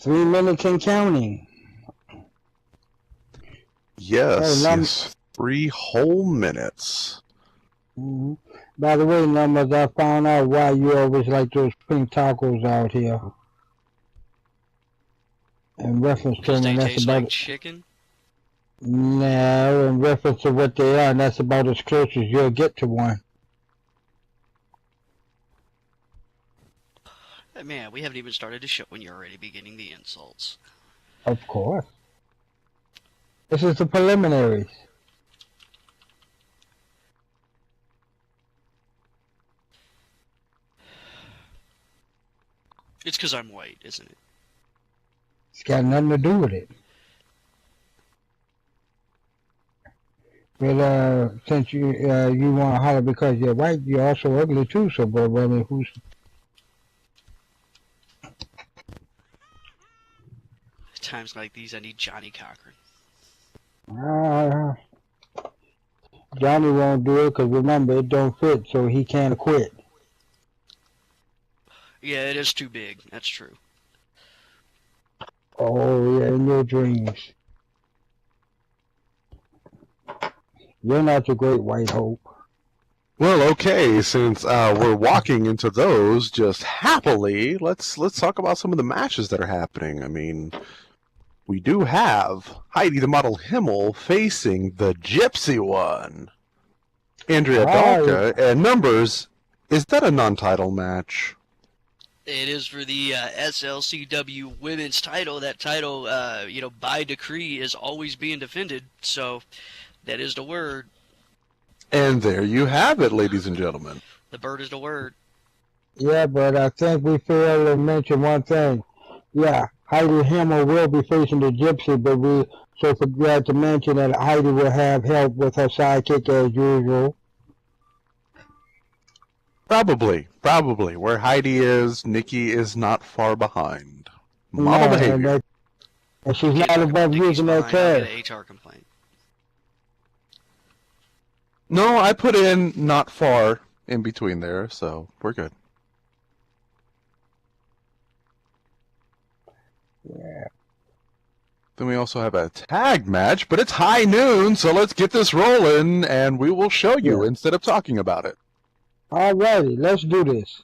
3 minutes and counting. Yes, Hey, yes, 3 whole minutes. Mm-hmm. By the way, Numbers, I found out why you always like those pink tacos out here. In reference to Because them, they and that's taste about like chicken? No, in reference to what they are, and that's about as close as you'll get to one. Man, we haven't even started the show when you're already beginning the insults. Of course. This is the preliminaries. It's because I'm white, isn't it? It's got nothing to do with it. But since you want to holler because you're white, you're also ugly too. So, but I mean, who's? Times like these, I need Johnny Cochran. Johnny won't do it because remember it don't fit, so he can't quit. Yeah, it is too big. That's true. Oh yeah, in your dreams. You're not the great white hope. Well, okay, since we're walking into those just happily, let's talk about some of the matches that are happening. I mean, we do have Heidi the Model Himmel facing the Gypsy one. Andrea Dalka and Numbers. Is that a non-title match? It is for the SLCW women's title. That title, by decree is always being defended. So that is the word. And there you have it, ladies and gentlemen. The bird is the word. Yeah, but I think we failed to mention one thing. Yeah, Heidi Himmel will be facing the Gypsy, but we forgot to mention that Heidi will have help with her sidekick as usual. Probably. Where Heidi is, Nikki is not far behind. Model behavior. And she's not above using that term. I'll get an HR complaint. No, I put in not far in between there, so we're good. Yeah. Then we also have a tag match, but it's high noon, so let's get this rolling, and we will show you instead of talking about it. Alrighty, let's do this.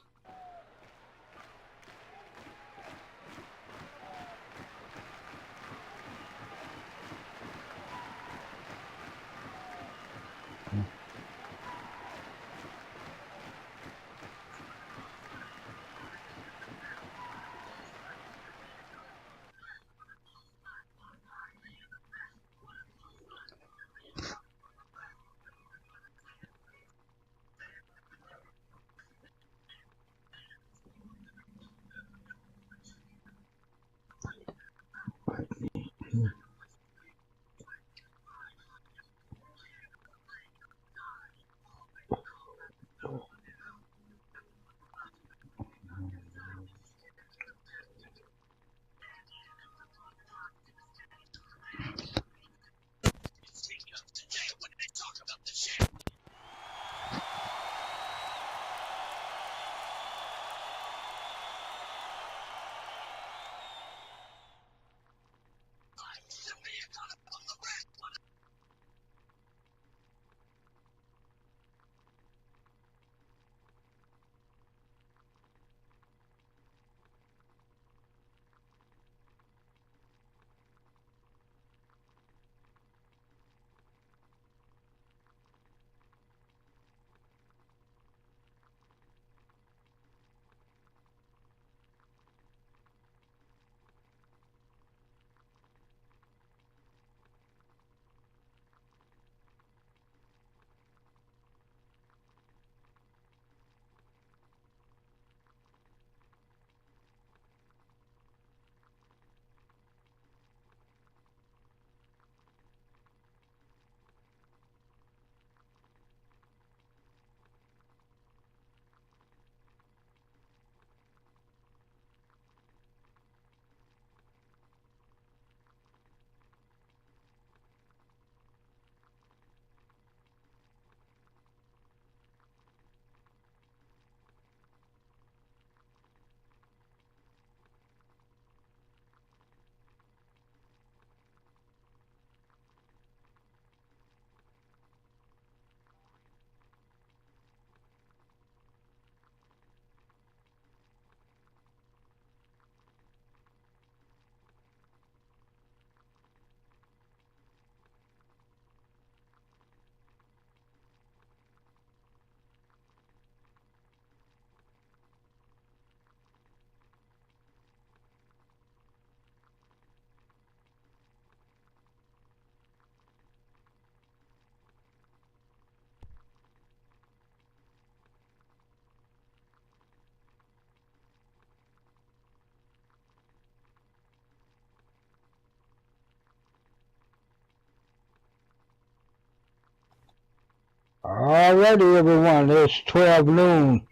Alrighty, everyone. It's 12 noon,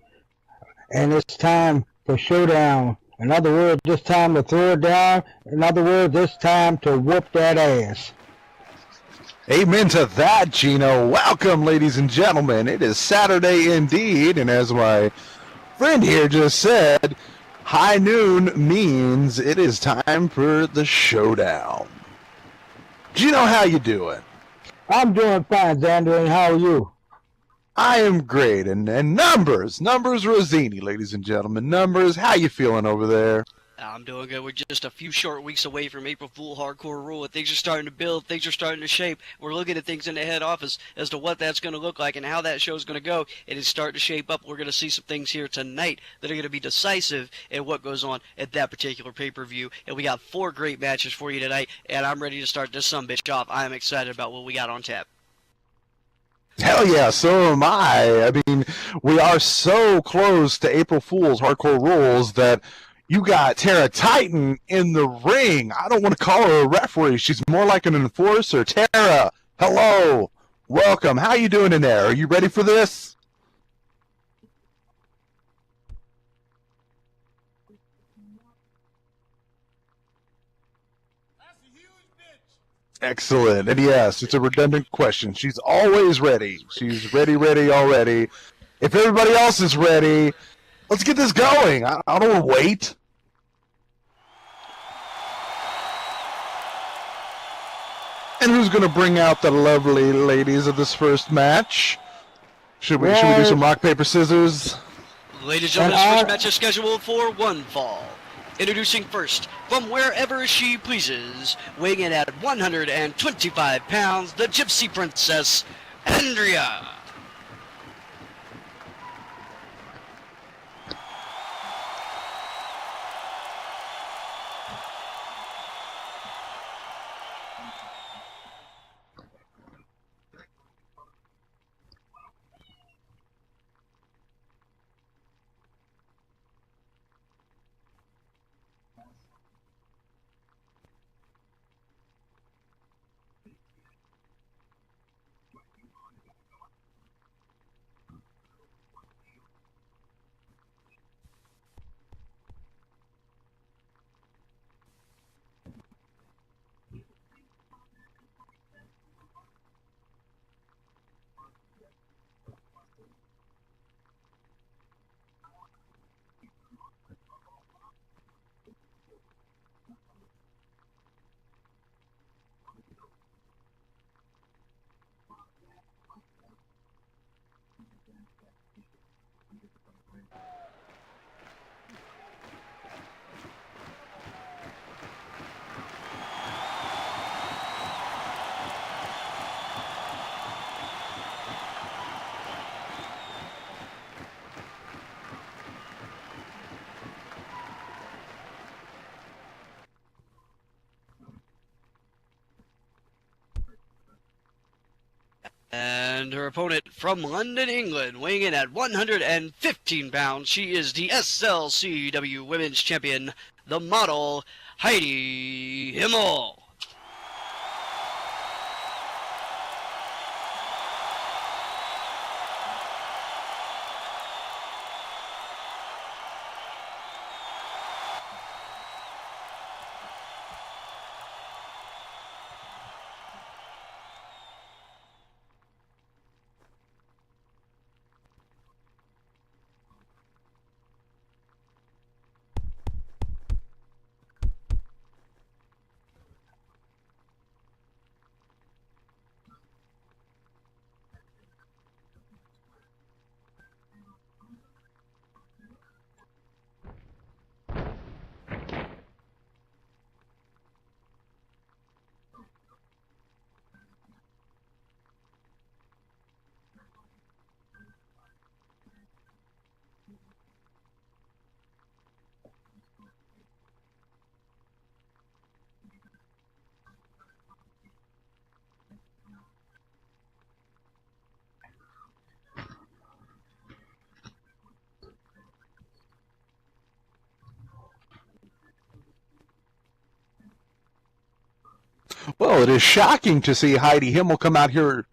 and it's time for Showdown. In other words, it's time to throw it down. In other words, it's time to whoop that ass. Amen to that, Gino. Welcome, ladies and gentlemen. It is Saturday indeed, and as my friend here just said, high noon means it is time for the Showdown. Gino, how you doing? I'm doing fine, Xander, and how are you? I am great, and numbers Rosini, ladies and gentlemen. Numbers, how you feeling over there? I'm doing good. We're just a few short weeks away from April Fool Hardcore Rule. Things are starting to build. Things are starting to shape. We're looking at things in the head office as to what that's going to look like and how that show's going to go. It is starting to shape up. We're going to see some things here tonight that are going to be decisive in what goes on at that particular pay-per-view. And we got 4 great matches for you tonight, and I'm ready to start this sumbitch off. I am excited about what we got on tap. Hell yeah, so am I. I mean, we are so close to April Fool's Hardcore Rules that you got Tara Titan in the ring. I don't want to call her a referee. She's more like an enforcer. Tara, hello. Welcome. How you doing in there? Are you ready for this? Excellent. And yes, it's a redundant question. She's always ready. She's ready already. If everybody else is ready, let's get this going. I don't want to wait. And who's going to bring out the lovely ladies of this first match? Should we do some rock, paper, scissors? Ladies and gentlemen, this first match is scheduled for one fall. Introducing first, from wherever she pleases, weighing in at 125 pounds, the Gypsy Princess, Andrea. And her opponent from London, England, weighing in at 115 pounds, she is the SLCW Women's Champion, the model, Heidi Himmel. Well, it is shocking to see Heidi Himmel come out here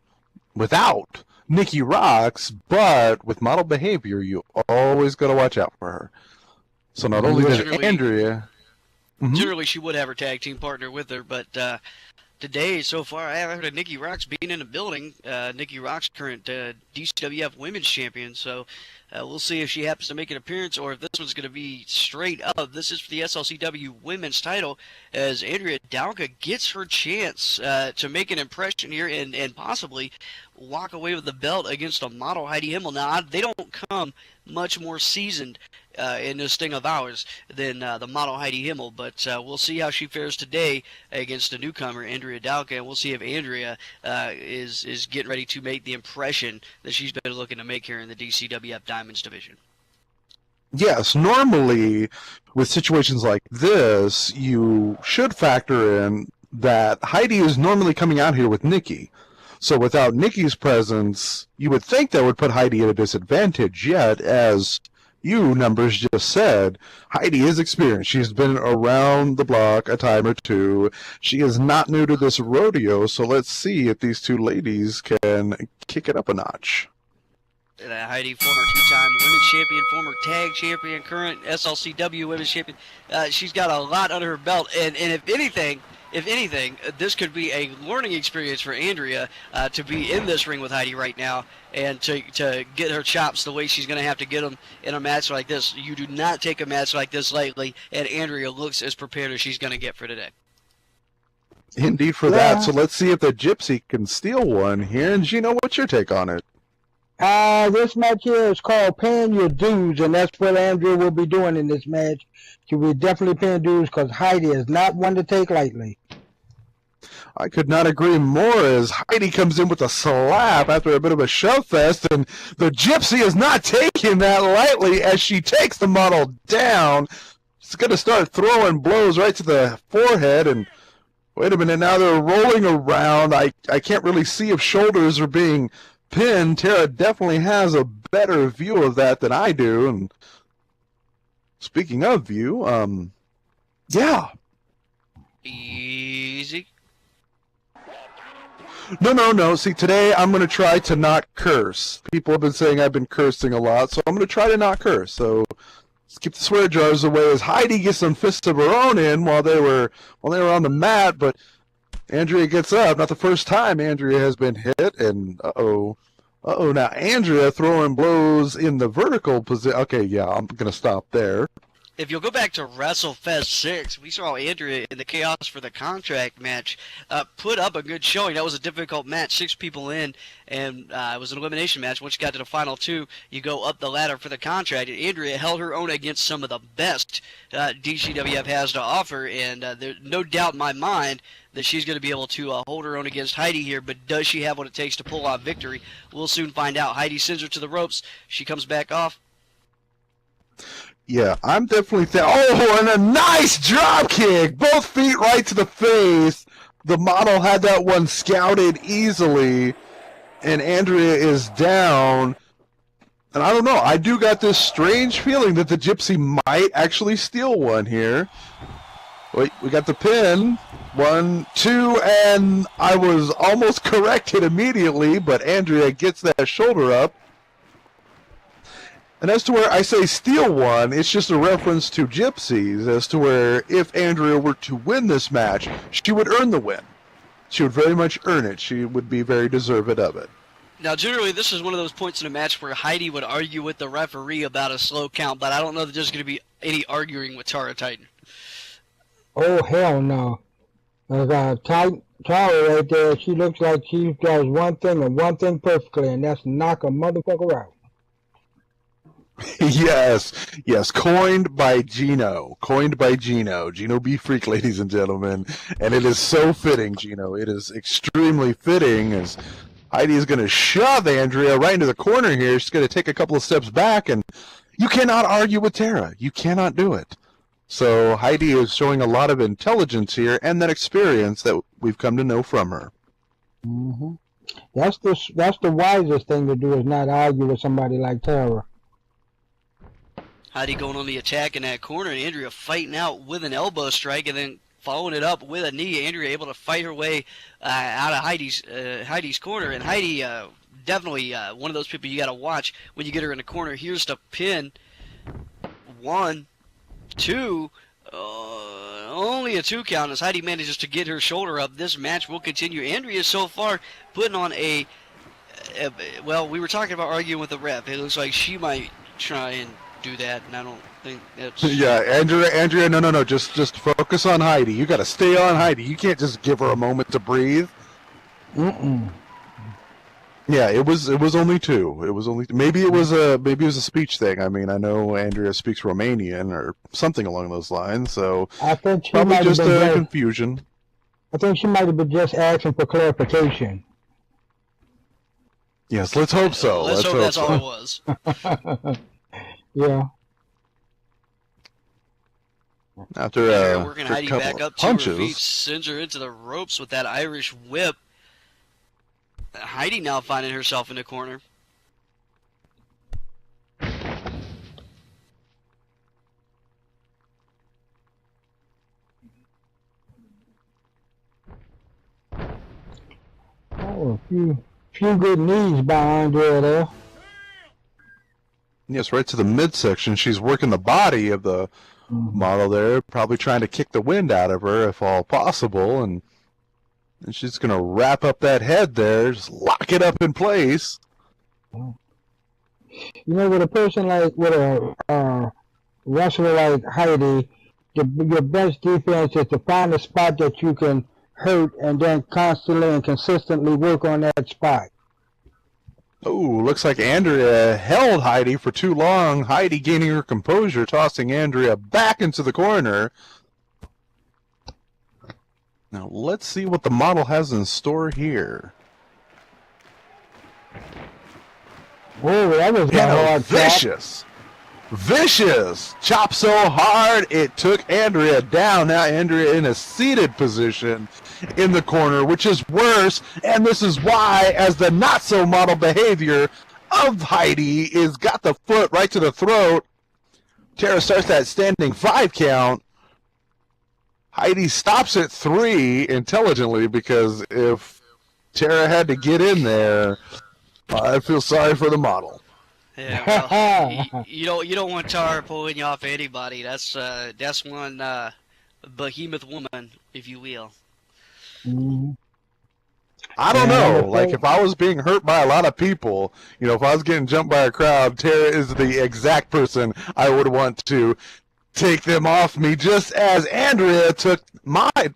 without Nikki rocks, but with model behavior, you always got to watch out for her. So not only did Andrea... Generally, she would have her tag team partner with her, but today, so far, I haven't heard of Nikki Rocks being in the building. Nikki Rocks, current DCWF Women's Champion, so we'll see if she happens to make an appearance or if this one's going to be straight up. This is for the SLCW Women's title as Andrea Dalka gets her chance to make an impression here and possibly walk away with the belt against a model Heidi Himmel. Now, they don't come much more seasoned in this thing of ours than the model Heidi Himmel, but we'll see how she fares today against a newcomer, Andrea Dalka, and we'll see if Andrea is getting ready to make the impression that she's been looking to make here in the DCWF Diamonds division. Yes, normally with situations like this, you should factor in that Heidi is normally coming out here with Nikki. So without Nikki's presence, you would think that would put Heidi at a disadvantage, yet as you numbers just said, Heidi is experienced. She's been around the block a time or two. She is not new to this rodeo, so let's see if these two ladies can kick it up a notch. Heidi, former two-time women's champion, former tag champion, current SLCW women's champion. She's got a lot under her belt, and if anything, this could be a learning experience for Andrea to be in this ring with Heidi right now and to get her chops the way she's going to have to get them in a match like this. You do not take a match like this lightly, and Andrea looks as prepared as she's going to get for today. Indeed for that. So let's see if the Gypsy can steal one here. And Gino, what's your take on it? This match here is called Paying Your Dues, and that's what Andrea will be doing in this match. She will definitely paying dues because Heidi is not one to take lightly. I could not agree more as Heidi comes in with a slap after a bit of a shove fest, and the Gypsy is not taking that lightly as she takes the model down. She's going to start throwing blows right to the forehead, and wait a minute, now they're rolling around. I can't really see if shoulders are being pinned. Tara definitely has a better view of that than I do, and speaking of view, yeah. Easy. No. See, today I'm going to try to not curse. People have been saying I've been cursing a lot, so I'm going to try to not curse. So let's keep the swear jars away as Heidi gets some fists of her own in while they were on the mat, but Andrea gets up. Not the first time Andrea has been hit, and now Andrea throwing blows in the vertical position. Okay, yeah, I'm going to stop there. If you'll go back to WrestleFest 6, we saw Andrea in the Chaos for the Contract match put up a good showing. That was a difficult match, 6 people in, and it was an elimination match. Once you got to the final 2, you go up the ladder for the contract. And Andrea held her own against some of the best DCWF has to offer, and there's no doubt in my mind that she's going to be able to hold her own against Heidi here, but does she have what it takes to pull off victory? We'll soon find out. Heidi sends her to the ropes. She comes back off. Yeah, I'm definitely and a nice drop kick! Both feet right to the face. The model had that one scouted easily, and Andrea is down. And I don't know, I do got this strange feeling that the Gypsy might actually steal one here. Wait, we got the pin. 1, 2, and I was almost corrected immediately, but Andrea gets that shoulder up. And as to where I say steal one, it's just a reference to Gypsies, as to where if Andrea were to win this match, she would earn the win. She would very much earn it. She would be very deserved of it. Now, generally, this is one of those points in a match where Heidi would argue with the referee about a slow count, but I don't know that there's going to be any arguing with Tara Titan. Oh, hell no. Tara right there, she looks like she does one thing and one thing perfectly, and that's knock a motherfucker out. Yes, coined by Gino. Gino B. Freak, ladies and gentlemen. And it is so fitting, Gino. It is extremely fitting as Heidi is going to shove Andrea right into the corner here. She's going to take a couple of steps back, and you cannot argue with Tara. You cannot do it. So Heidi is showing a lot of intelligence here and that experience that we've come to know from her. Mm-hmm. That's the wisest thing to do, is not argue with somebody like Tara. Heidi going on the attack in that corner, and Andrea fighting out with an elbow strike, and then following it up with a knee. Andrea able to fight her way out of Heidi's corner, and Heidi definitely one of those people you got to watch when you get her in the corner. Here's the pin. 1, 2. Only a 2 count as Heidi manages to get her shoulder up. This match will continue. Andrea so far putting on well, we were talking about arguing with the ref. It looks like she might try and do that, and I don't think that's... Yeah, Andrea, no. Just focus on Heidi. You got to stay on Heidi. You can't just give her a moment to breathe. Yeah, it was only 2. It was only maybe it was a speech thing. I mean, I know Andrea speaks Romanian or something along those lines, so I think she probably might just have been a confusion. I think she might have been just asking for clarification. Yes, let's hope so. Let's hope that's all it was. Yeah. After working a Heidi couple back of up to her feet, punches. sends her into the ropes with that Irish whip. Heidi now finding herself in the corner. Oh, a few good knees by Andrea there. Yes, right to the midsection. She's working the body of the model there, probably trying to kick the wind out of her if all possible, and she's going to wrap up that head there, just lock it up in place. You know, with a person with a wrestler like Heidi, your best defense is to find a spot that you can hurt and then constantly and consistently work on that spot. Oh, looks like Andrea held Heidi for too long. Heidi gaining her composure, tossing Andrea back into the corner. Now let's see what the model has in store here. Oh, that was And a a hard vicious chop so hard it took Andrea down. Now Andrea in a seated position in the corner, which is worse, and this is why, as the not-so-model behavior of Heidi is got the foot right to the throat. Tara starts that standing 5 count. Heidi stops at 3 intelligently, because if Tara had to get in there, I feel sorry for the model. Yeah, well, you don't want Tara pulling you off anybody. That's one behemoth woman, if you will. I don't know. Like, if I was being hurt by a lot of people, if I was getting jumped by a crowd, Tara is the exact person I would want to take them off me, just as Andrea took Heidi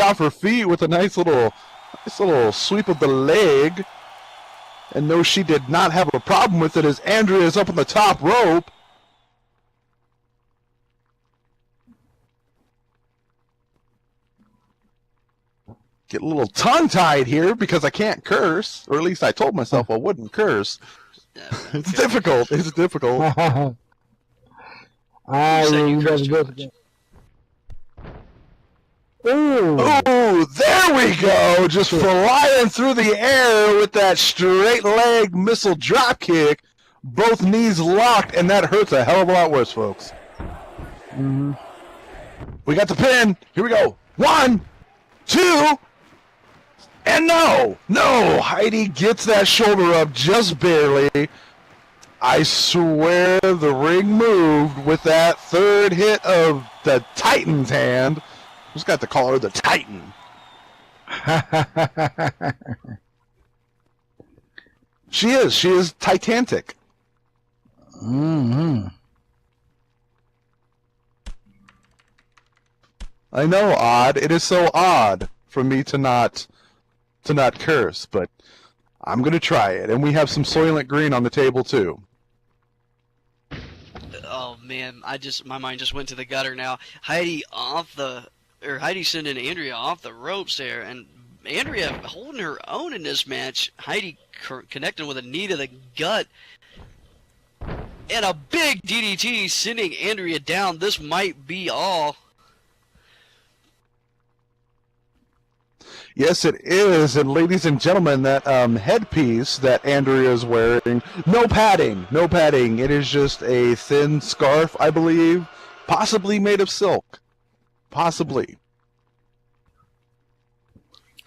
off her feet with a nice little sweep of the leg. And no, she did not have a problem with it, as Andrea is up on the top rope. Get a little tongue-tied here because I can't curse, or at least I told myself I wouldn't curse. It's difficult. It's difficult. Oh, there we go. Just flying through the air with that straight leg missile drop kick. Both knees locked, and that hurts a hell of a lot worse, folks. We got the pin. Here we go. 1, 2, and no. Heidi gets that shoulder up just barely. I swear the ring moved with that third hit of the Titan's hand. Just got to call her the Titan. She is titanic. I know, odd. It is so odd for me to not curse, but I'm gonna try it. And we have some Soylent Green on the table too. Oh man, my mind just went to the gutter now. Heidi sending Andrea off the ropes there, and Andrea holding her own in this match. Heidi connecting with a knee to the gut. And a big DDT sending Andrea down. This might be all. Yes, it is. And ladies and gentlemen, that headpiece that Andrea is wearing, no padding. It is just a thin scarf, I believe, possibly made of silk. Possibly.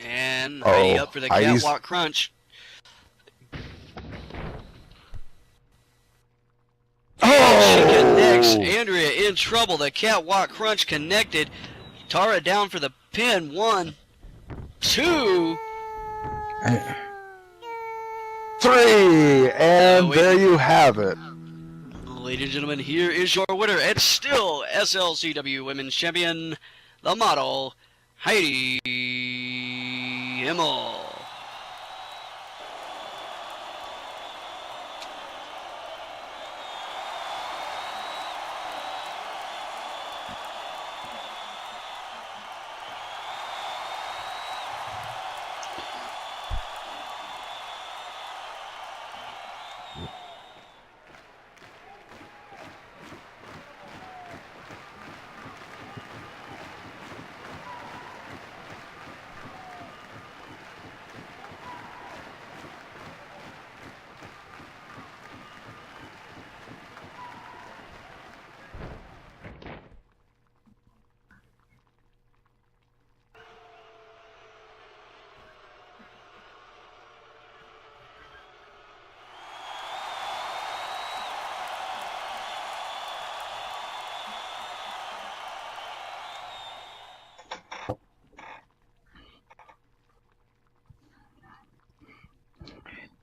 And Heidi up for the catwalk crunch. And she connects. Andrea in trouble. The catwalk crunch connected. Tara down for the pin. 1, 2, 3, and there you have it. Ladies and gentlemen, here is your winner, and still SLCW Women's Champion, the model, Heidi Himmel.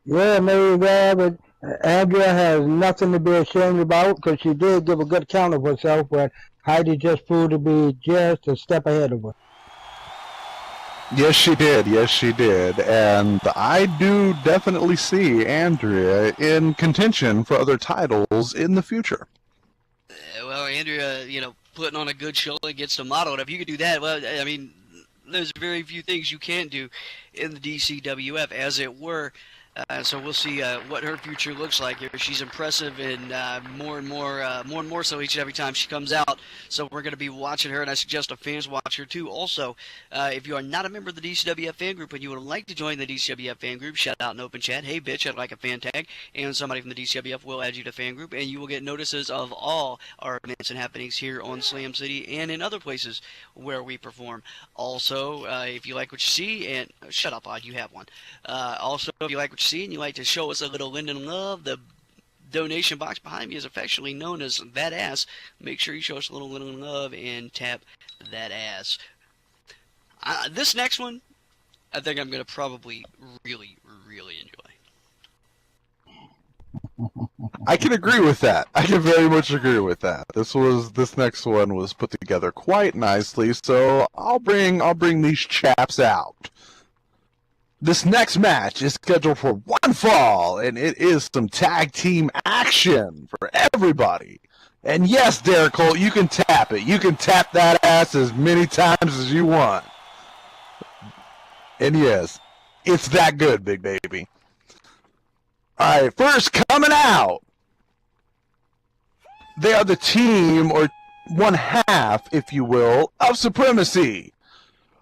Yeah, maybe that, but Andrea has nothing to be ashamed about because she did give a good account of herself, but Heidi just proved to be just a step ahead of her. Yes, she did. Yes, she did. And I do definitely see Andrea in contention for other titles in the future. Well, Andrea, putting on a good show against a model, and if you could do that, well, I mean, there's very few things you can do in the DCWF, as it were. So we'll see what her future looks like here. She's impressive, and more and more so each and every time she comes out. So we're going to be watching her, and I suggest the fans watch her too. Also, if you are not a member of the DCWF fan group and you would like to join the DCWF fan group, shout out in open chat, hey bitch, I'd like a fan tag, and somebody from the DCWF will add you to fan group, and you will get notices of all our events and happenings here on Slam City and in other places where we perform. Also, if you like what you see, and shut up, Odd, you have one. Also, if you like what you see and you like to show us a little Linden love, the donation box behind me is affectionately known as That Ass. Make sure you show us a little Linden love and tap that ass. This next one, I think I'm going to probably really, really enjoy. I can agree with that. I can very much agree with that. This next one was put together quite nicely, so I'll bring these chaps out. This next match is scheduled for one fall, and it is some tag team action for everybody. And yes, Derek Holt, you can tap it. You can tap that ass as many times as you want. And yes, it's that good, big baby. All right, first coming out, they are the team, or one half, if you will, of Supremacy.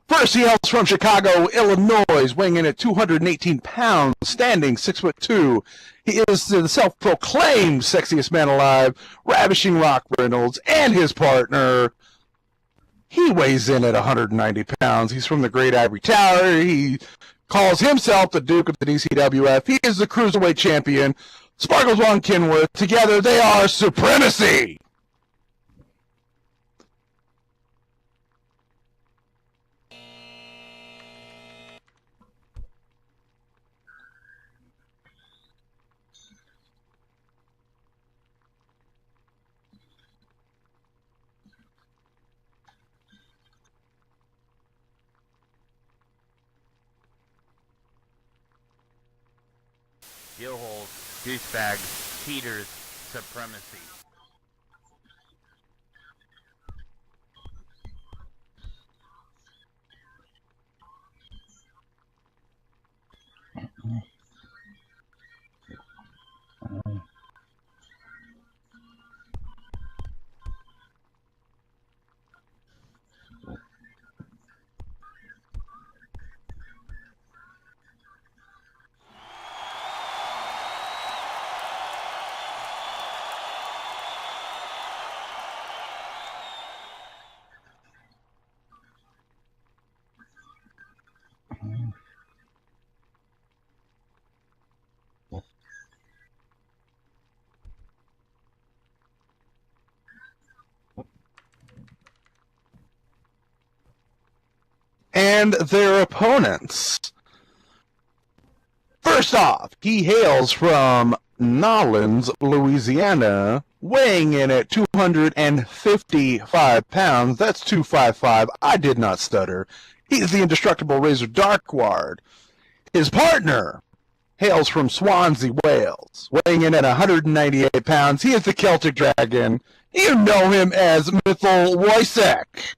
First, he hails from Chicago, Illinois, weighing in at 218 pounds, standing 6'2". He is the self-proclaimed sexiest man alive, Ravishing Rock Reynolds, and his partner. He weighs in at 190 pounds. He's from the Great Ivory Tower. He calls himself the Duke of the DCWF. He is the Cruiserweight Champion. Sparkles Von Kenworth. Together, they are Supremacy. Gilholes, douchebags, cheaters, Supremacy. and their opponents. First off, he hails from Nolens, Louisiana, weighing in at 255 pounds. That's 255. I did not stutter. He's the indestructible Razor Darkward. His partner hails from Swansea, Wales, weighing in at 198 pounds. He is the Celtic Dragon. You know him as Mythal Wojciech.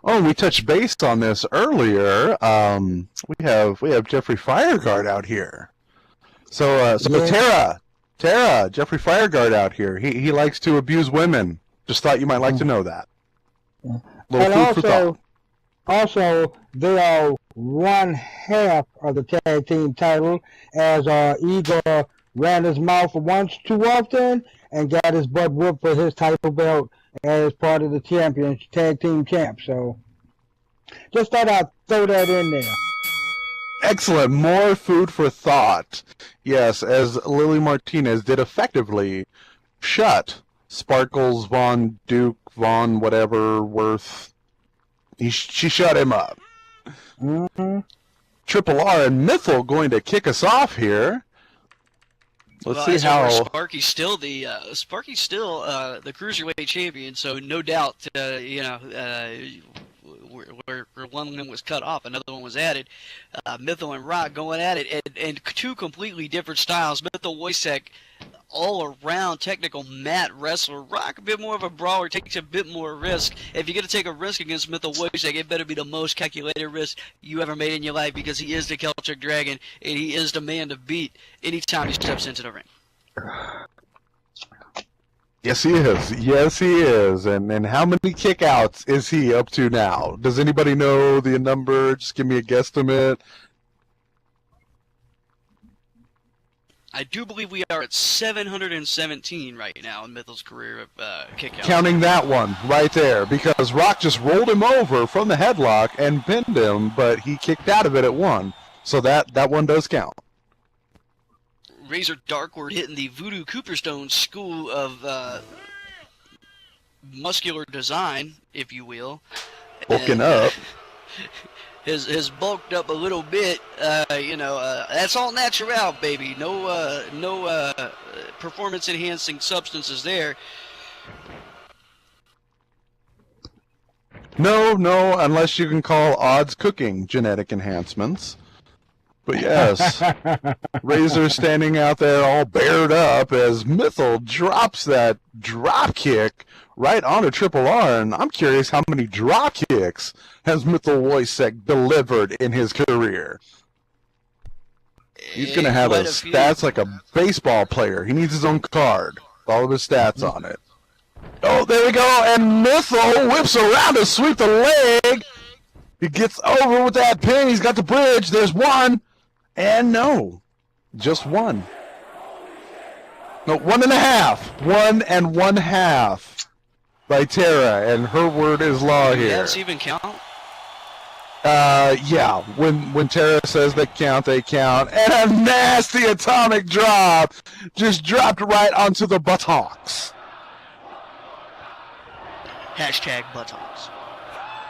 Oh, we touched base on this earlier. We have Jeffrey Fireguard out here. So Tara, Jeffrey Fireguard out here. He likes to abuse women. Just thought you might like to know that. Little food for thought. Also, they are one half of the tag team title, as Igor ran his mouth once too often and got his butt whooped for his title belt as part of the tag team champ. So just thought I'd throw that in there. Excellent. More food for thought. Yes, as Lily Martinez did effectively shut Sparkles Von Duke Von whatever Worth. She shut him up. Mm-hmm. Triple R and Mythal going to kick us off here. Let's see how Sparky's still the cruiserweight champion. So no doubt, where one was cut off, another one was added. Mythal and Rock going at it, and two completely different styles. Mythal Wojciech, all-around technical mat wrestler. Rock, a bit more of a brawler, takes a bit more risk. If you're going to take a risk against Mythal Wojciech, it better be the most calculated risk you ever made in your life, because he is the Celtic Dragon, and he is the man to beat anytime he steps into the ring. Yes, he is. Yes, he is. And how many kickouts is he up to now? Does anybody know the number? Just give me a guesstimate. I do believe we are at 717 right now in Mythal's career of kickouts. Counting that one right there, because Rock just rolled him over from the headlock and pinned him, but he kicked out of it at one. So that one does count. Razor Darkward hitting the Voodoo Cooperstone school of muscular design, if you will. Bulking up. Has bulked up a little bit, that's all natural, baby. No performance-enhancing substances there. No, unless you can call odds cooking genetic enhancements. But yes, Razor standing out there all bared up as Mythal drops that drop kick right onto Triple R, and I'm curious how many drop kicks has Mythal Wojciech delivered in his career. He's going to have his stats like a baseball player. He needs his own card, all of his stats on it. Oh, there we go, and Mythal whips around to sweep the leg. He gets over with that pin. He's got the bridge. There's one, and no, just one. No, 1.5. 1 1/2 by Tara, and her word is law here. Does that even count? Yeah. When Tara says they count, they count. And a nasty atomic drop just dropped right onto the buttocks. Hashtag buttocks.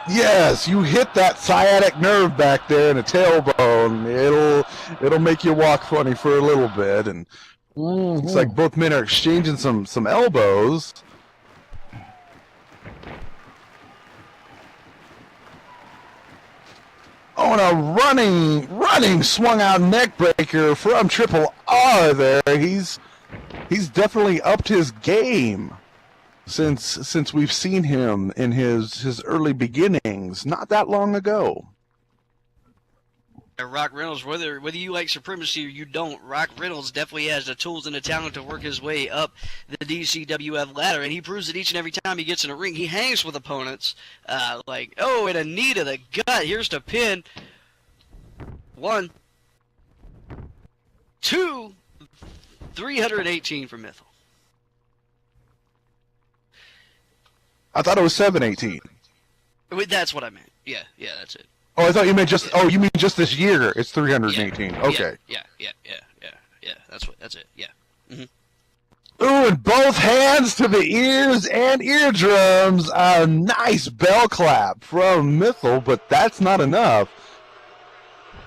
Yes, you hit that sciatic nerve back there in the tailbone. It'll make you walk funny for a little bit. And It's like both men are exchanging some elbows. Oh, and a running swung out neck breaker from Triple R there. He's definitely upped his game since we've seen him in his early beginnings not that long ago. Rock Reynolds, whether you like Supremacy or you don't, Rock Reynolds definitely has the tools and the talent to work his way up the DCWF ladder, and he proves it each and every time he gets in a ring. He hangs with opponents, and a knee to the gut. Here's the pin. 1, 2, 318 for Mythel. I thought it was 718. That's what I meant. Yeah, that's it. Oh, I thought you meant just. Oh, you mean just this year? It's 318. Okay. Yeah. That's it. Yeah. Mm-hmm. Ooh, and both hands to the ears and eardrums. A nice bell clap from Mythel, but that's not enough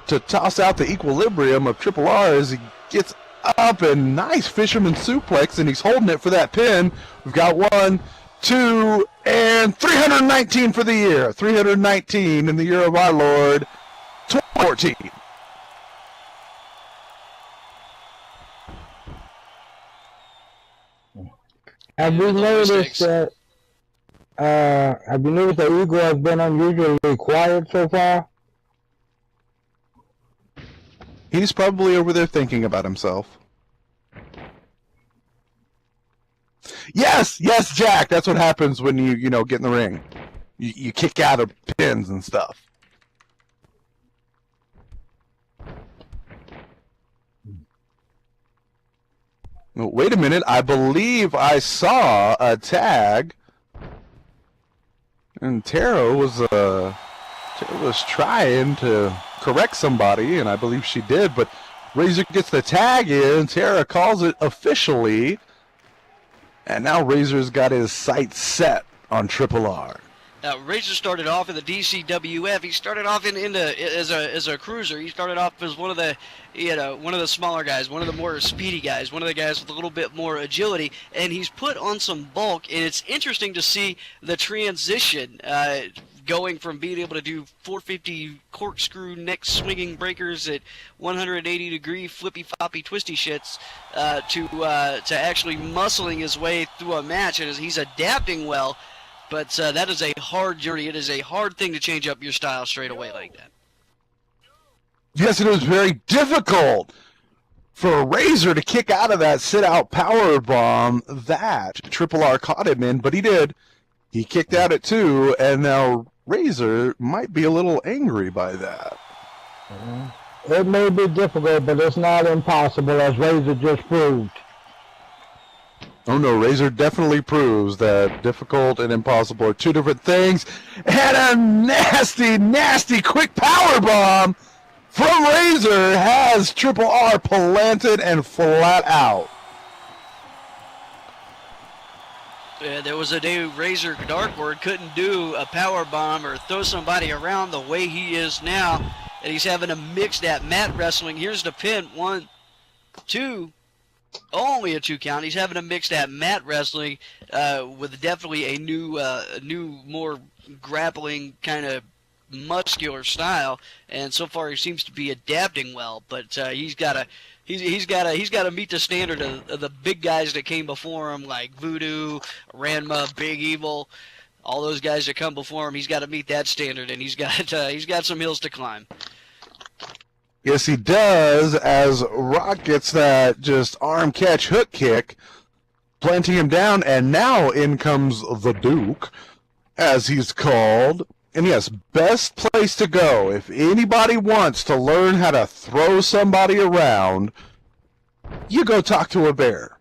to toss out the equilibrium of Triple R as he gets up, and nice fisherman suplex, and he's holding it for that pin. We've got 1, 2, and 319 for the year. 319 in the year of our Lord, 2014. Have you noticed that? Have you noticed that Eagle has been unusually quiet so far? He's probably over there thinking about himself. Yes, Jack. That's what happens when you get in the ring. You kick out of pins and stuff. Oh, wait a minute. I believe I saw a tag, and Tara was trying to correct somebody, and I believe she did. But Razor gets the tag in. Tara calls it officially. And now Razor's got his sights set on Triple R. Razor started off in the DCWF. He started off as a cruiser. He started off as one of the smaller guys, one of the more speedy guys, one of the guys with a little bit more agility, and he's put on some bulk. And it's interesting to see the transition, going from being able to do 450 corkscrew neck swinging breakers at 180 degree flippy floppy twisty shits to actually muscling his way through a match, and he's adapting well. But that is a hard journey. It is a hard thing to change up your style straight away like that. Yes, it was very difficult for Razor to kick out of that sit-out power bomb that Triple R caught him in, but he did. He kicked out it too, and now Razor might be a little angry by that. It may be difficult, but it's not impossible, as Razor just proved. Oh no, Razor definitely proves that difficult and impossible are two different things. And a nasty quick power bomb from Razor has Triple R planted and flat out. There was a day Razor Darkward couldn't do a power bomb or throw somebody around the way he is now, and he's having to mix that mat wrestling. Here's the pin. 1, 2. Only a 2 count. He's having to mix that mat wrestling with definitely a new, more grappling kind of muscular style. And so far, he seems to be adapting well. But he's got to meet the standard of the big guys that came before him, like Voodoo, Ranma, Big Evil, all those guys that come before him. He's got to meet that standard, and he's got some hills to climb. Yes, he does, as Rock gets that just arm catch hook kick, planting him down, and now in comes the Duke, as he's called. And yes, best place to go if anybody wants to learn how to throw somebody around, you go talk to a bear.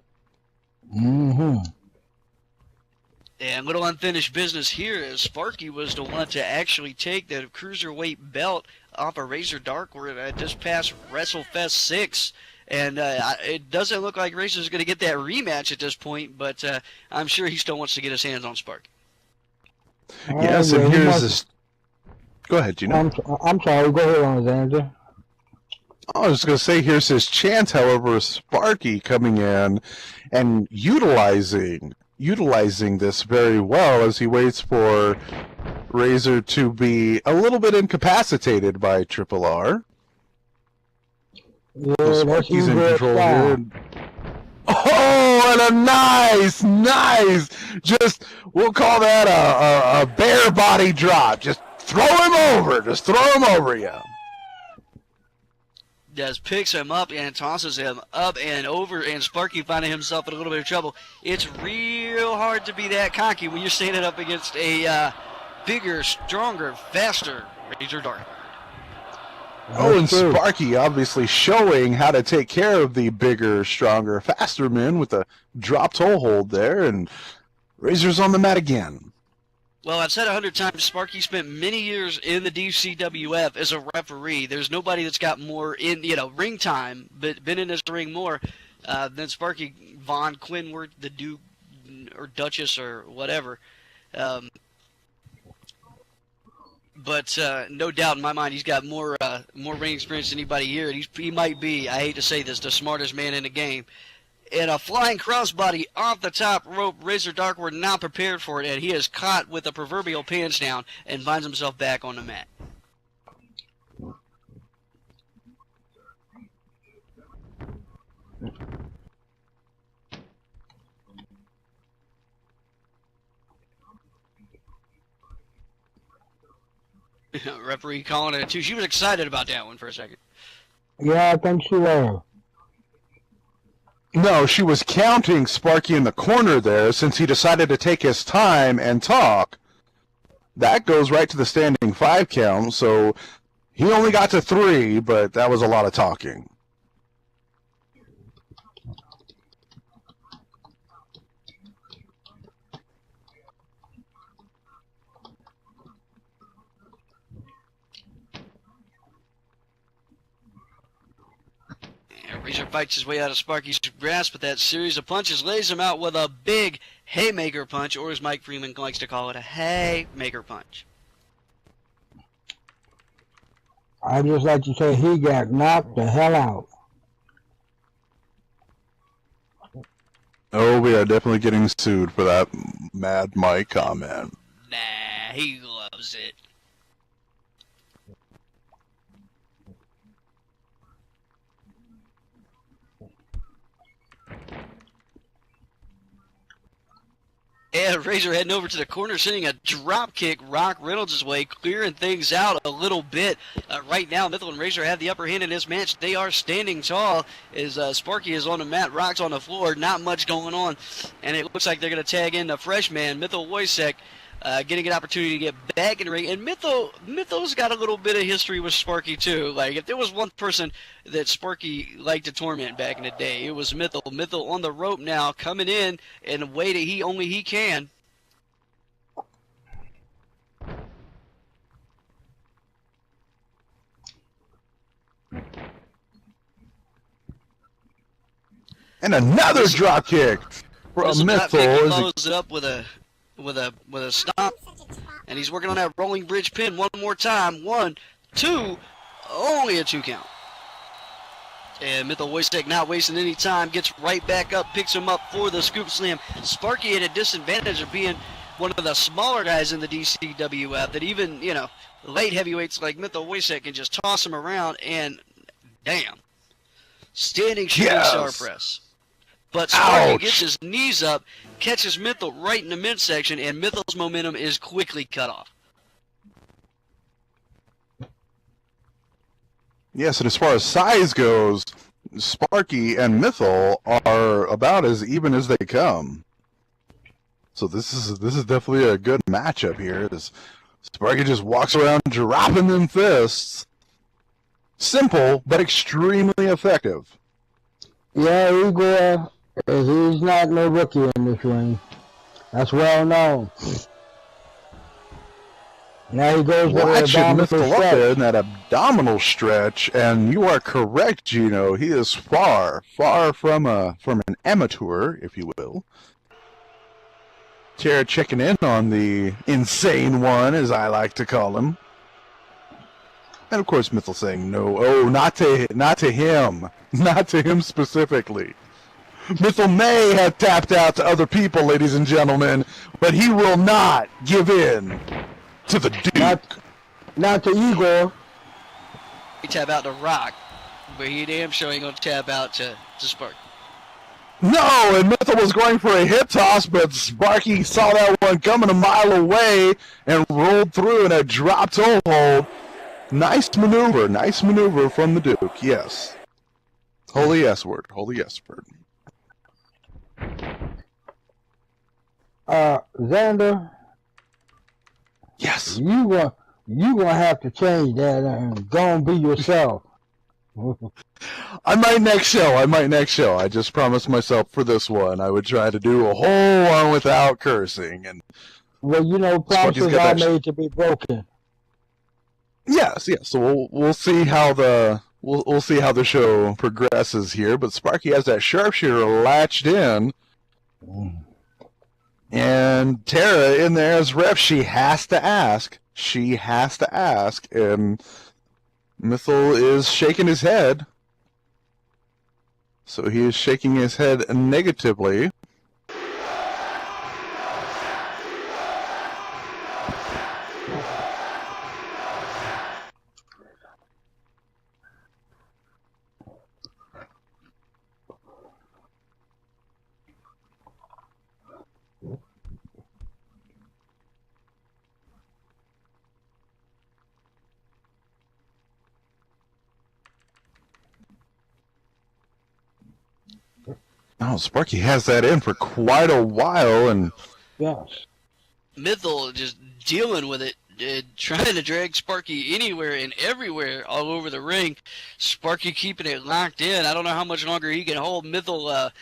Mm-hmm. And little unfinished business here, as Sparky was the one to actually take the cruiserweight belt off of Razor Darkward at this past WrestleFest 6. And it doesn't look like Razor's going to get that rematch at this point, but I'm sure he still wants to get his hands on Sparky. Yes, and here's this. Go ahead, Gino. I'm sorry. Go ahead, Alexander. I was going to say, here's his chance, however, Sparky coming in and utilizing this very well as he waits for Razor to be a little bit incapacitated by Triple R. Yeah, So that's Sparky's in good control style. here. Oh, and a nice, just, we'll call that a bare body drop. Just throw him over, yeah. Just picks him up and tosses him up and over, and Sparky finding himself in a little bit of trouble. It's real hard to be that cocky when you're standing up against a bigger, stronger, faster Razor Dark. Oh, and That's true. Sparky obviously showing how to take care of the bigger, stronger, faster men with a drop toe hold there, and Razor's on the mat again. Well, I've said 100 times, Sparky spent many years in the DCWF as a referee. There's nobody that's got more in, ring time, but been in this ring more than Sparky. Von Quinworth, the Duke, or Duchess, or whatever. But no doubt in my mind, he's got more ring experience than anybody here. And he might be, I hate to say this, the smartest man in the game. And a flying crossbody off the top rope. Razor Dark were not prepared for it, and he is caught with the proverbial pants down and finds himself back on the mat. Referee calling it a 2. She was excited about that one for a second. Yeah, I think she was. No, she was counting Sparky in the corner there since he decided to take his time and talk. That goes right to the standing 5 count, so he only got to 3, but that was a lot of talking. Razor fights his way out of Sparky's grasp with that series of punches, lays him out with a big haymaker punch, or as Mike Freeman likes to call it, a haymaker punch. I just like to say he got knocked the hell out. Oh, we are definitely getting sued for that Mad Mike comment. Nah, he loves it. And Razor heading over to the corner, sending a drop kick Rock Reynolds' way, clearing things out a little bit. Right now, Mythel and Razor have the upper hand in this match. They are standing tall as Sparky is on the mat, Rock's on the floor, not much going on. And it looks like they're going to tag in the freshman, Mythel Wojcik, getting an opportunity to get back in the ring. And Mythel's got a little bit of history with Sparky, too. Like, if there was one person that Sparky liked to torment back in the day, it was Mythel. Mythel on the rope now, coming in a way that only he can. And another drop kick from Mythel. He follows it up with a stomp, and he's working on that rolling bridge pin one more time. 1, 2, only a 2 count. And Mythel Wojcik not wasting any time, gets right back up, picks him up for the scoop slam. Sparky at a disadvantage of being one of the smaller guys in the DCWF that even, light heavyweights like Mythel Wojcik can just toss him around and, damn, standing shooting star press. But Sparky gets his knees up, catches Mythel right in the midsection, and Mythel's momentum is quickly cut off. Yes, and as far as size goes, Sparky and Mythel are about as even as they come. So this is definitely a good matchup here. As Sparky just walks around dropping them fists. Simple, but extremely effective. Yeah, he's not no rookie in this ring. That's well known. Now he goes with an abdominal stretch. Up there in that abdominal stretch, and you are correct, Gino. He is far from an amateur, if you will. Tara checking in on the insane one, as I like to call him. And of course, Mythel saying no. Oh, not to him, not to him specifically. Mythel may have tapped out to other people, ladies and gentlemen, but he will not give in to the Duke. Not to Igor. He tap out to Rock, but he damn sure ain't gonna tap out to Sparky. No, and Mythel was going for a hip toss, but Sparky saw that one coming a mile away and rolled through in a drop toe hold. Nice maneuver from the Duke, yes. Holy S word, holy S word. Xander. Yes. You gonna have to change that and go and be yourself. I might next show. I just promised myself for this one I would try to do a whole one without cursing. And well, promises are made to be broken. Yes. So we'll see how we'll see how the show progresses here. But Sparky has that sharpshooter latched in, and Tara in there as ref. She has to ask, and Mythel is shaking his head. So he is shaking his head negatively. Oh, Sparky has that in for quite a while, and yes, Mythel just dealing with it, trying to drag Sparky anywhere and everywhere all over the ring. Sparky keeping it locked in. I don't know how much longer he can hold. Mythel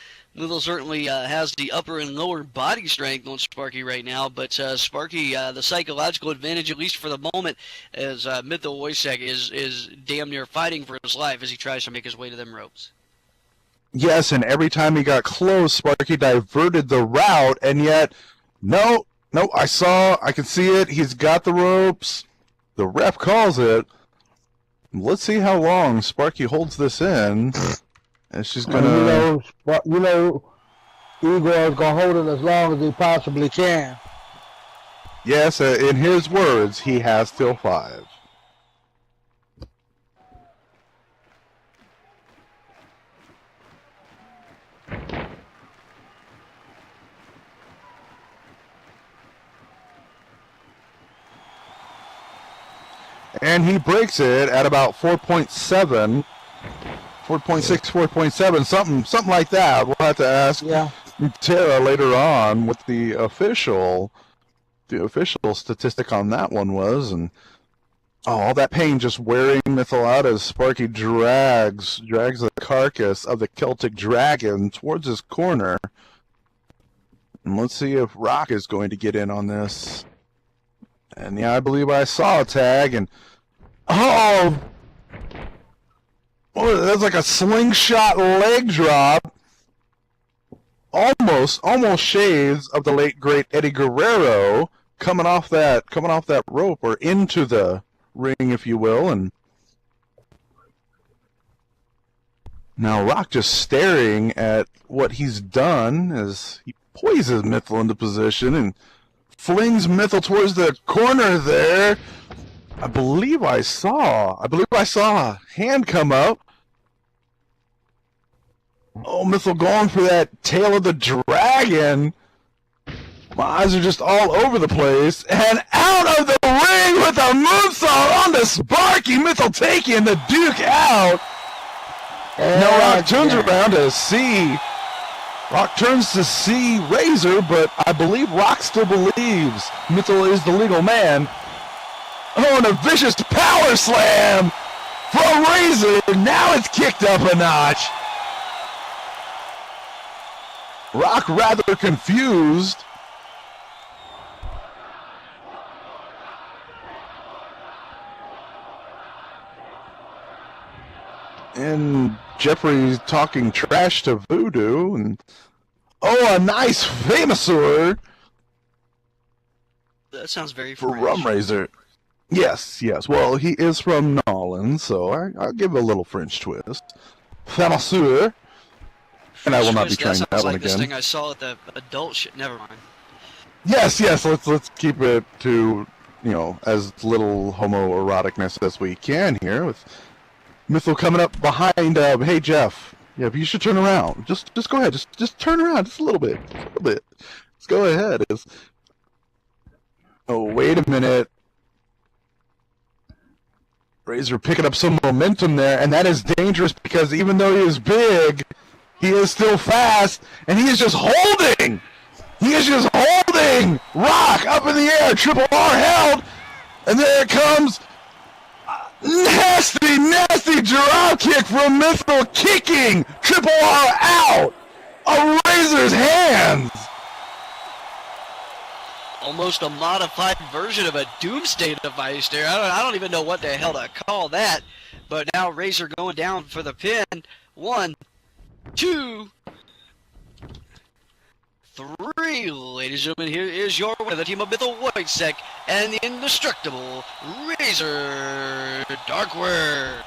certainly has the upper and lower body strength on Sparky right now, but Sparky, the psychological advantage, at least for the moment, as Mythel Wojcik is damn near fighting for his life as he tries to make his way to them ropes. yes, and every time he got close, Sparky diverted the route, and yet, no, I can see it. He's got the ropes. The ref calls it. Let's see how long Sparky holds this in. And she's gonna. Igor's gonna hold it as long as he possibly can. Yes, in his words, he has till 5. And he breaks it at about 4.7, 4.6, 4.7, something like that. We'll have to ask Tara later on what the official statistic on that one was, and all that pain just wearing Mythel out as Sparky drags the carcass of the Celtic Dragon towards his corner. And let's see if Rock is going to get in on this. And yeah, I believe I saw a tag, and that's like a slingshot leg drop. Almost shades of the late great Eddie Guerrero coming off that rope, or into the ring, if you will. And now Rock just staring at what he's done as he poises Mythel into position and flings Mythel towards the corner there. I believe I saw a hand come up. Oh, Mythel going for that tail of the dragon. My eyes are just all over the place. And out of the ring with a moonsault on the Sparky. Mythel taking the Duke out. Now Rock turns around to see. Rock turns to see Razor, but I believe Rock still believes Mythel is the legal man. Oh, and a vicious power slam from Razor. Now it's kicked up a notch. Rock rather confused. And Jeffrey's talking trash to Voodoo. And a nice famouser. That sounds very for French. Rum Razor. Yes, yes. Well, he is from Nolans, so I'll give it a little French twist. Famasur. And I will not be Twist, trying that sounds one like this again. thing I saw at the adult shit. Never mind. Yes, yes. Let's keep it to as little homoeroticness as we can here. With Mythil coming up behind. Hey Jeff. Yeah, but you should turn around. Just go ahead. Just turn around just a little bit. Let's go ahead. Oh, wait a minute. Razor picking up some momentum there, and that is dangerous because even though he is big, he is still fast, and he is just holding! He is just holding! Rock up in the air, Triple R held, and there it comes! Nasty drop kick from Mythil, kicking Triple R out of Razor's hands! Almost a modified version of a doomsday device there. I don't even know what the hell to call that. But now Razor going down for the pin. 1, 2, 3. Ladies and gentlemen, here is your winner, the team of Mythil Wojcik and the indestructible Razor Darkwork.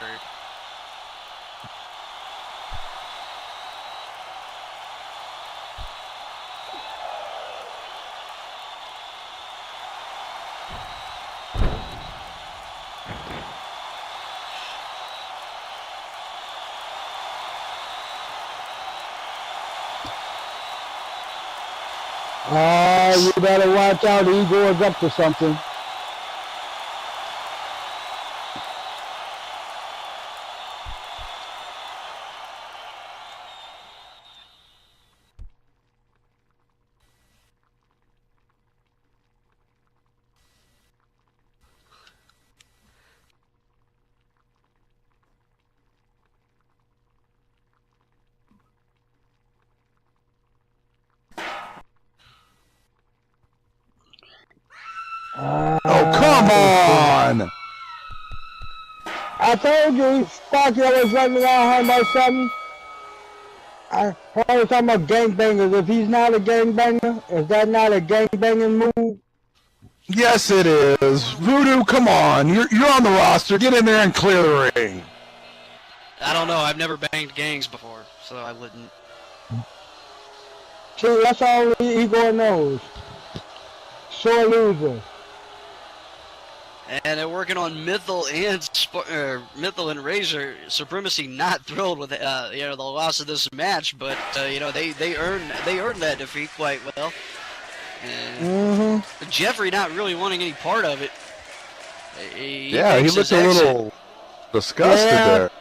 You better watch out. Igor is up to something. Oh, come on! I told you, Sparky was running around about something. I was talking about gangbangers. If he's not a gangbanger, is that not a gangbanging move? Yes, it is. Voodoo, come on. You're on the roster. Get in there and clear the ring. I don't know. I've never banged gangs before, so I wouldn't. See, that's all Igor knows. Sore loser. And they're working on Mythil and Razor Supremacy. Not thrilled with the loss of this match, but they earned that defeat quite well. And Jeffrey not really wanting any part of it. He looked a little disgusted there.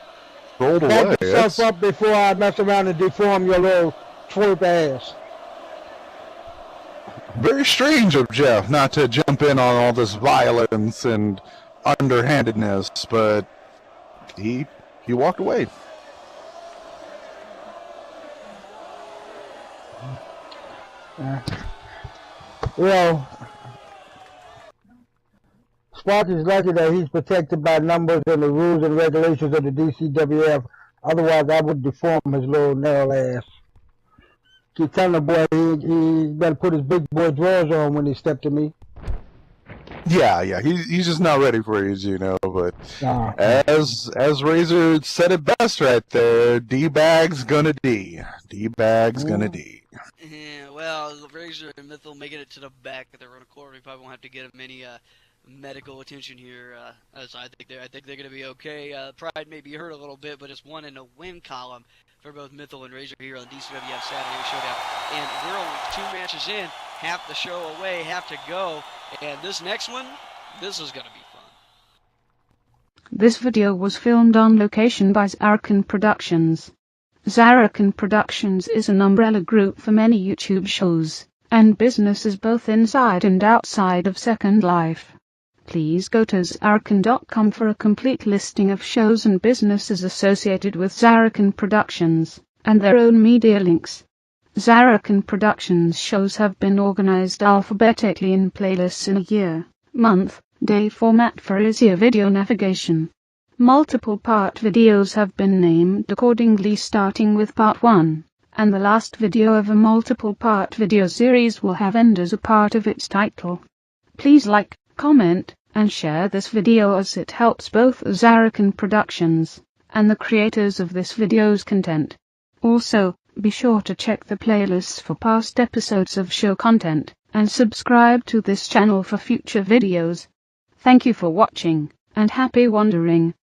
Rolled away. Back yourself up before I mess around and deform your little twerp ass. Very strange of Jeff not to jump in on all this violence and underhandedness, but he walked away. Well, Sparky's lucky that he's protected by numbers and the rules and regulations of the DCWF. Otherwise, I would deform his little narrow ass. Keep telling the boy he better put his big boy drawers on when he stepped to me. Yeah, he's just not ready for it, but as Razor said it best right there, D-Bag's gonna D. D-Bag's gonna D. Yeah, well, Razor and Mythil making it to the back of the run quarter. We probably won't have to get them any medical attention here. So I think they're going to be okay. Pride may be hurt a little bit, but it's one in the win column for both Mythil and Razor here on DCWF Saturday Showdown. And we're only 2 matches in, half the show away, half to go. And this next one, this is going to be fun. This video was filmed on location by Zarrakan Productions. Zarrakan Productions is an umbrella group for many YouTube shows and businesses both inside and outside of Second Life. Please go to Zarrakan.com for a complete listing of shows and businesses associated with Zarrakan Productions, and their own media links. Zarrakan Productions shows have been organized alphabetically in playlists in a year, month, day format for easier video navigation. Multiple part videos have been named accordingly, starting with part 1, and the last video of a multiple part video series will have end as a part of its title. Please like, comment, and share this video as it helps both Zarrakan Productions and the creators of this video's content. Also, be sure to check the playlists for past episodes of show content and subscribe to this channel for future videos. Thank you for watching, and happy wandering.